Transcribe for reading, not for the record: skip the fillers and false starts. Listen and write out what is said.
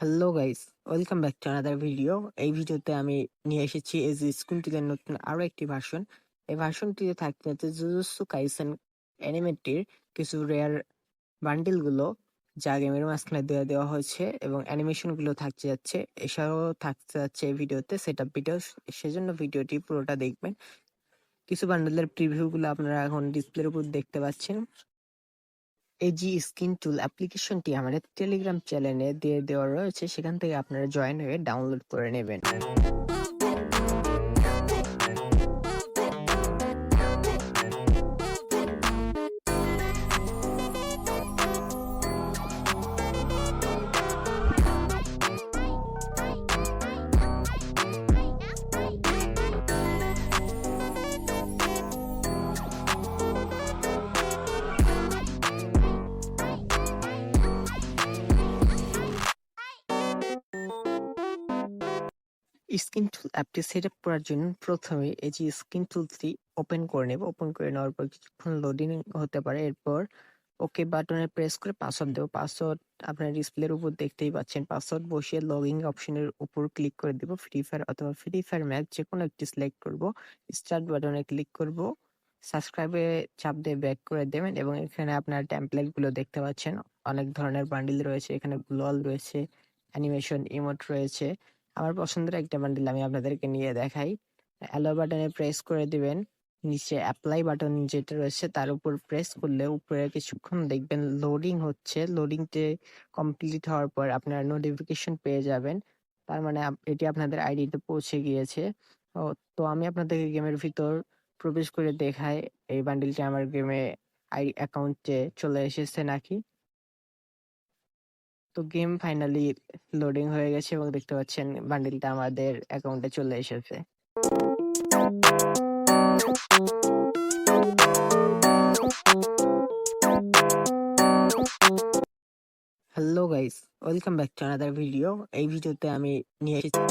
Hello guys, welcome back to another video. এই ভিডিওতে আমি নিয়ে এসেছি এজি স্কুল টিলের নতুন আরো একটি ভার্সন। এই ভার্সনটিতে থাকতে যাচ্ছে জুজুৎসু কাইসেন অ্যানিমেটির কিছু রেয়ার বান্ডিল গুলো, যা গেমের মাঝখানে দেওয়া হয়েছে, এবং অ্যানিমেশন গুলো থাকতে যাচ্ছে। এছাড়াও থাকতে যাচ্ছে এই ভিডিওতে সেটআপ ভিডিও। সেজন্য ভিডিওটি পুরোটা দেখবেন। কিছু বান্ডেলের প্রিভিউ গুলো আপনারা এখন ডিসপ্লের উপর দেখতে পাচ্ছেন। এজি স্কিন টুল অ্যাপ্লিকেশনটি আমাদের টেলিগ্রাম চ্যানেলে দিয়ে দেওয়া রয়েছে, সেখান থেকে আপনারা জয়েন হয়ে ডাউনলোড করে নেবেন। স্কিন টুল অ্যাপটি সেট আপ করার জন্য প্রথমে এই যে স্কিন টুলটি ওপেন করে নেব। ওপেন করে নেওয়ার পর কিছুক্ষণ লোডিং হতে পারে। এরপর ওকে বাটনে প্রেস করে পাসওয়ার্ড দেবো। পাসওয়ার্ড আপনার ডিসপ্লের উপর দেখতেই পাচ্ছেন। পাসওয়ার্ড বসিয়ে লগইন অপশনের উপর ক্লিক করে দেব। ফ্রি ফায়ার অথবা ফ্রি ফায়ার ম্যাচ যে কোনো একটি সিলেক্ট করব। স্টার্ট বাটনে ক্লিক করব। সাবস্ক্রাইবে চাপ দিয়ে ব্যাক করে দেবেন, এবং এখানে আপনার টেমপ্লেট গুলো দেখতে পাচ্ছেন। অনেক ধরনের বান্ডিল রয়েছে, এখানে গ্লোয়াল রয়েছে, অ্যানিমেশন ইমোট রয়েছে। আমার পছন্দের একটা বান্ডিল আমি আপনাদেরকে নিয়ে দেখাই। অ্যালো বাটনে প্রেস করে দিবেন। নিচে অ্যাপ্লাই বাটন যেটা রয়েছে তার উপর প্রেস করলে উপরে কিছুক্ষণ দেখবেন লোডিং হচ্ছে। লোডিংতে কমপ্লিট হওয়ার পর আপনারা নোটিফিকেশন পেয়ে যাবেন। তার মানে এটি আপনাদের আইডিতে পৌঁছে গিয়েছে। তো আমি আপনাদেরকে গেমের ভিতর প্রবেশ করে দেখাই এই বান্ডিলটি আমার গেমে অ্যাকাউন্টে চলে এসেছে নাকি। তো গেম ফাইনালি লোডিং হয়ে গেছে এবং দেখতে পাচ্ছেন বান্ডিলটা আমাদের অ্যাকাউন্টে চলে এসেছে। Hello guys, welcome back to another video. এই ভিডিওতে আমি নিয়ে এসেছি